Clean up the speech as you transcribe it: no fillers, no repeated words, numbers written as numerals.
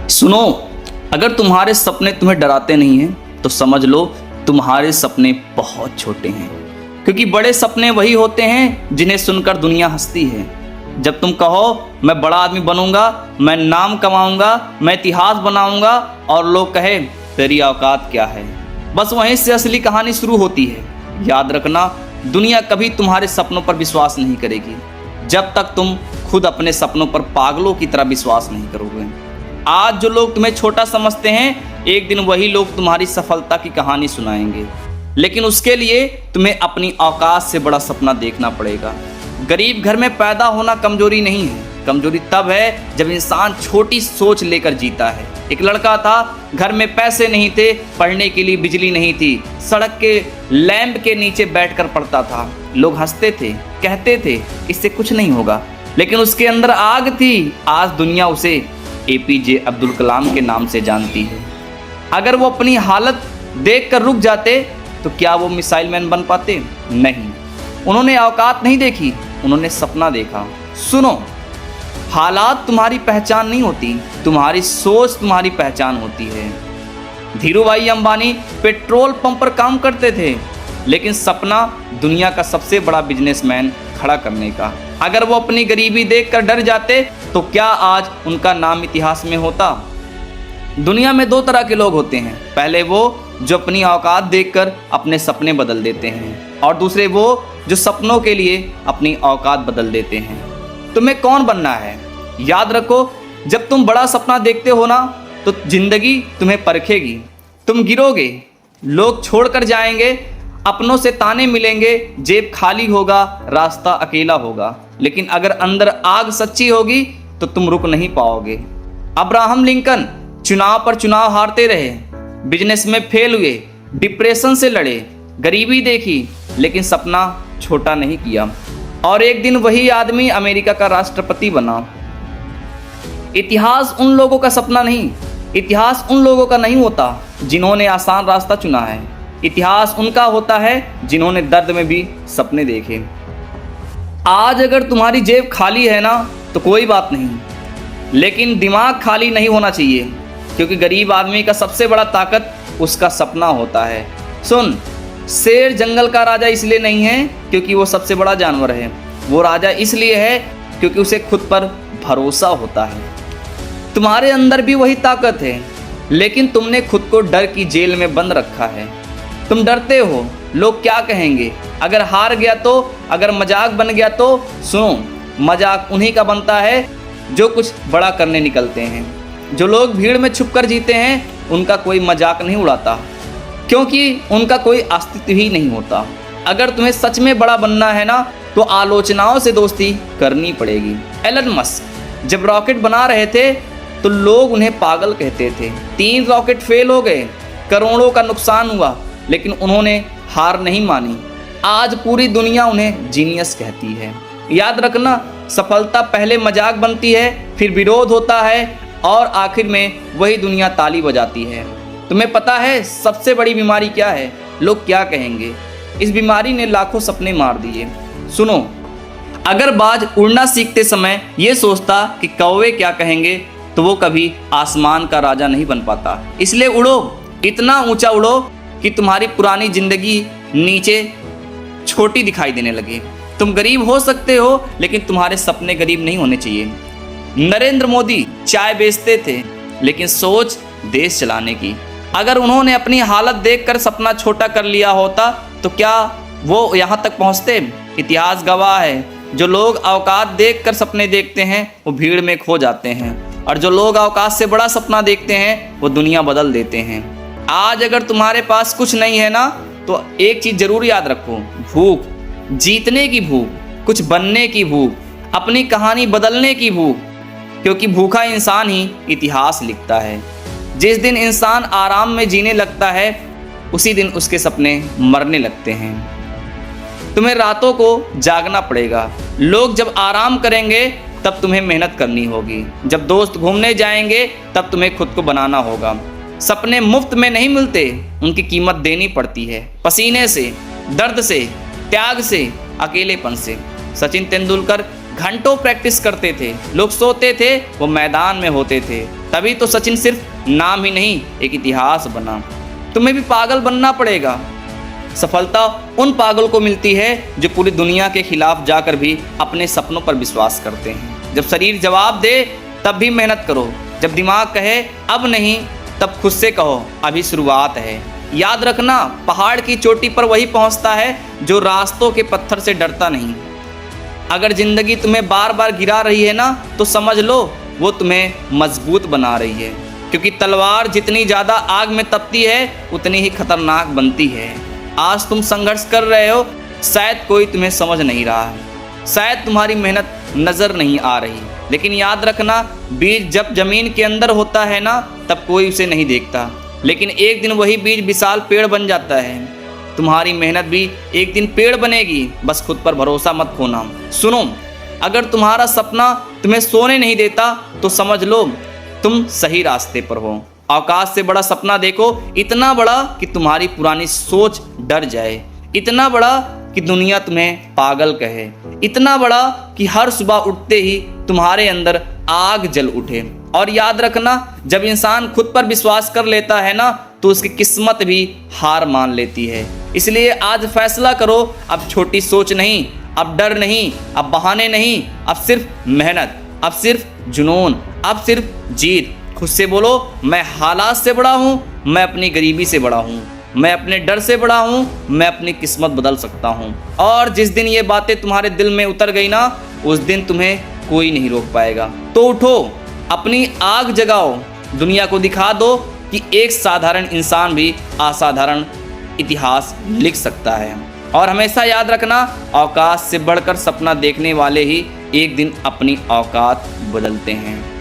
सुनो, अगर तुम्हारे सपने तुम्हें डराते नहीं हैं तो समझ लो तुम्हारे सपने बहुत छोटे हैं, क्योंकि बड़े सपने वही होते हैं जिन्हें सुनकर दुनिया हंसती है। जब तुम कहो मैं बड़ा आदमी बनूंगा, मैं नाम कमाऊंगा, मैं इतिहास बनाऊंगा, और लोग कहे तेरी औकात क्या है, बस वहीं से असली कहानी शुरू होती है। याद रखना, दुनिया कभी तुम्हारे सपनों पर विश्वास नहीं करेगी जब तक तुम खुद अपने सपनों पर पागलों की तरह विश्वास नहीं करोगे। आज जो लोग तुम्हें छोटा समझते हैं, एक दिन वही लोग तुम्हारी सफलता की कहानी सुनाएंगे, लेकिन उसके लिए तुम्हें अपनी औकात से बड़ा सपना देखना पड़ेगा। गरीब घर में पैदा होना कमजोरी नहीं है, कमजोरी तब है जब इंसान छोटी सोच लेकर जीता है। एक लड़का था, घर में पैसे नहीं थे, पढ़ने के लिए बिजली नहीं थी, सड़क के लैंप के नीचे बैठकर पढ़ता था। लोग हंसते थे, कहते थे इससे कुछ नहीं होगा, लेकिन उसके अंदर आग थी। आज दुनिया उसे APJ अब्दुल कलाम के नाम से जानती है। अगर वो अपनी हालत देखकर रुक जाते तो क्या वो मिसाइल मैन बन पाते? नहीं, उन्होंने औकात नहीं देखी, उन्होंने सपना देखा। सुनो, हालात तुम्हारी पहचान नहीं होती, तुम्हारी सोच तुम्हारी पहचान होती है। धीरूभाई अंबानी पेट्रोल पंप पर काम करते थे, लेकिन सपना दुनिया का सबसे बड़ा बिजनेसमैन खड़ा करने का। अगर वो अपनी गरीबी देखकर डर जाते तो क्या आज उनका नाम इतिहास में होता? दुनिया में दो तरह के लोग होते हैं, पहले वो जो अपनी औकात देखकर अपने सपने बदल देते हैं, और दूसरे वो जो सपनों के लिए अपनी औकात बदल देते हैं। तुम्हें कौन बनना है? याद रखो, जब तुम बड़ा सपना देखते हो ना, तो जिंदगी तुम्हें परखेगी। तुम गिरोगे, लोग छोड़कर जाएंगे, अपनों से ताने मिलेंगे, जेब खाली होगा, रास्ता अकेला होगा, लेकिन अगर अंदर आग सच्ची होगी तो तुम रुक नहीं पाओगे। अब्राहम लिंकन चुनाव पर चुनाव हारते रहे, बिजनेस में फेल हुए, डिप्रेशन से लड़े, गरीबी देखी, लेकिन सपना छोटा नहीं किया, और एक दिन वही आदमी अमेरिका का राष्ट्रपति बना। इतिहास उन लोगों का सपना नहीं, इतिहास उन लोगों का नहीं होता जिन्होंने आसान रास्ता चुना है। इतिहास उनका होता है जिन्होंने दर्द में भी सपने देखे। आज अगर तुम्हारी जेब खाली है ना तो कोई बात नहीं, लेकिन दिमाग खाली नहीं होना चाहिए, क्योंकि गरीब आदमी का सबसे बड़ा ताकत उसका सपना होता है। सुन, शेर जंगल का राजा इसलिए नहीं है क्योंकि वो सबसे बड़ा जानवर है, वो राजा इसलिए है क्योंकि उसे खुद पर भरोसा होता है। तुम्हारे अंदर भी वही ताकत है, लेकिन तुमने खुद को डर की जेल में बंद रखा है। तुम डरते हो लोग क्या कहेंगे, अगर हार गया तो, अगर मजाक बन गया तो। सुनो, मजाक उन्हीं का बनता है जो कुछ बड़ा करने निकलते हैं। जो लोग भीड़ में छुपकर जीते हैं उनका कोई मजाक नहीं उड़ाता, क्योंकि उनका कोई अस्तित्व ही नहीं होता। अगर तुम्हें सच में बड़ा बनना है ना, तो आलोचनाओं से दोस्ती करनी पड़ेगी। एलन मस्क जब रॉकेट बना रहे थे तो लोग उन्हें पागल कहते थे। 3 रॉकेट फेल हो गए, करोड़ों का नुकसान हुआ, लेकिन उन्होंने हार नहीं मानी। आज पूरी दुनिया उन्हें जीनियस कहती है। याद रखना, सफलता पहले मजाक बनती है, फिर विरोध होता है, और आखिर में वही दुनिया ताली बजाती है। तुम्हें पता है सबसे बड़ी बीमारी क्या है? लोग क्या कहेंगे। इस बीमारी ने लाखों सपने मार दिए। सुनो, अगर बाज उड़ना सीखते समय ये सोचता कि कौवे क्या कहेंगे, तो वो कभी आसमान का राजा नहीं बन पाता। इसलिए उड़ो, इतना ऊंचा उड़ो कि तुम्हारी पुरानी जिंदगी नीचे छोटी दिखाई देने लगे। तुम गरीब हो सकते हो, लेकिन तुम्हारे सपने गरीब नहीं होने चाहिए। नरेंद्र मोदी चाय बेचते थे, लेकिन सोच देश चलाने की। अगर उन्होंने अपनी हालत देखकर सपना छोटा कर लिया होता तो क्या वो यहाँ तक पहुँचते? इतिहास गवाह है, जो लोग औकात देखकर सपने देखते हैं वो भीड़ में खो जाते हैं, और जो लोग औकात से बड़ा सपना देखते हैं वो दुनिया बदल देते हैं। आज अगर तुम्हारे पास कुछ नहीं है ना, तो एक चीज़ जरूर याद रखो, भूख, जीतने की भूख, कुछ बनने की भूख, अपनी कहानी बदलने की भूख, क्योंकि भूखा इंसान ही इतिहास लिखता है। जिस दिन इंसान आराम में जीने लगता है, उसी दिन उसके सपने मरने लगते हैं। तुम्हें रातों को जागना पड़ेगा। लोग जब आराम करेंगे तब तुम्हें मेहनत करनी होगी। जब दोस्त घूमने जाएंगे तब तुम्हें खुद को बनाना होगा। सपने मुफ्त में नहीं मिलते, उनकी कीमत देनी पड़ती है, पसीने से, दर्द से, त्याग से, अकेलेपन से। सचिन तेंदुलकर घंटों प्रैक्टिस करते थे, लोग सोते थे, वो मैदान में होते थे। तभी तो सचिन सिर्फ नाम ही नहीं, एक इतिहास बना। तुम्हें भी पागल बनना पड़ेगा। सफलता उन पागल को मिलती है जो पूरी दुनिया के खिलाफ जाकर भी अपने सपनों पर विश्वास करते हैं। जब शरीर जवाब दे तब भी मेहनत करो, जब दिमाग कहे अब नहीं तब खुद से कहो अभी शुरुआत है। याद रखना, पहाड़ की चोटी पर वही पहुंचता है जो रास्तों के पत्थर से डरता नहीं। अगर जिंदगी तुम्हें बार बार गिरा रही है ना, तो समझ लो वो तुम्हें मजबूत बना रही है, क्योंकि तलवार जितनी ज़्यादा आग में तपती है उतनी ही खतरनाक बनती है। आज तुम संघर्ष कर रहे हो, शायद कोई तुम्हें समझ नहीं रहा है, शायद तुम्हारी मेहनत नज़र नहीं आ रही, लेकिन याद रखना, बीज जब जमीन के अंदर होता है ना, तब कोई उसे नहीं देखता, लेकिन एक दिन वही बीज विशाल पेड़ बन जाता है। तुम्हारी मेहनत भी एक दिन पेड़ बनेगी, बस खुद पर भरोसा मत खोना। सुनो, अगर तुम्हारा सपना तुम्हें सोने नहीं देता तो समझ लो तुम सही रास्ते पर हो। औकात से बड़ा सपना देखो, इतना बड़ा कि तुम्हारी पुरानी सोच डर जाए, इतना बड़ा कि दुनिया तुम्हें पागल कहे, इतना बड़ा कि हर सुबह उठते ही तुम्हारे अंदर आग जल उठे। और याद रखना, जब इंसान खुद पर विश्वास कर लेता है ना, तो उसकी किस्मत भी हार मान लेती है। इसलिए आज फैसला करो, अब छोटी सोच नहीं, अब डर नहीं, अब बहाने नहीं, अब सिर्फ मेहनत, अब सिर्फ जुनून, अब सिर्फ जीत। खुद से बोलो, मैं हालात से बड़ा हूँ, मैं अपनी गरीबी से बड़ा हूँ, मैं अपने डर से बड़ा हूँ, मैं अपनी किस्मत बदल सकता हूँ। और जिस दिन ये बातें तुम्हारे दिल में उतर गई ना, उस दिन तुम्हें कोई नहीं रोक पाएगा। तो उठो, अपनी आग जगाओ, दुनिया को दिखा दो कि एक साधारण इंसान भी असाधारण इतिहास लिख सकता है। और हमेशा याद रखना, औकात से बढ़कर सपना देखने वाले ही एक दिन अपनी औकात बदलते हैं।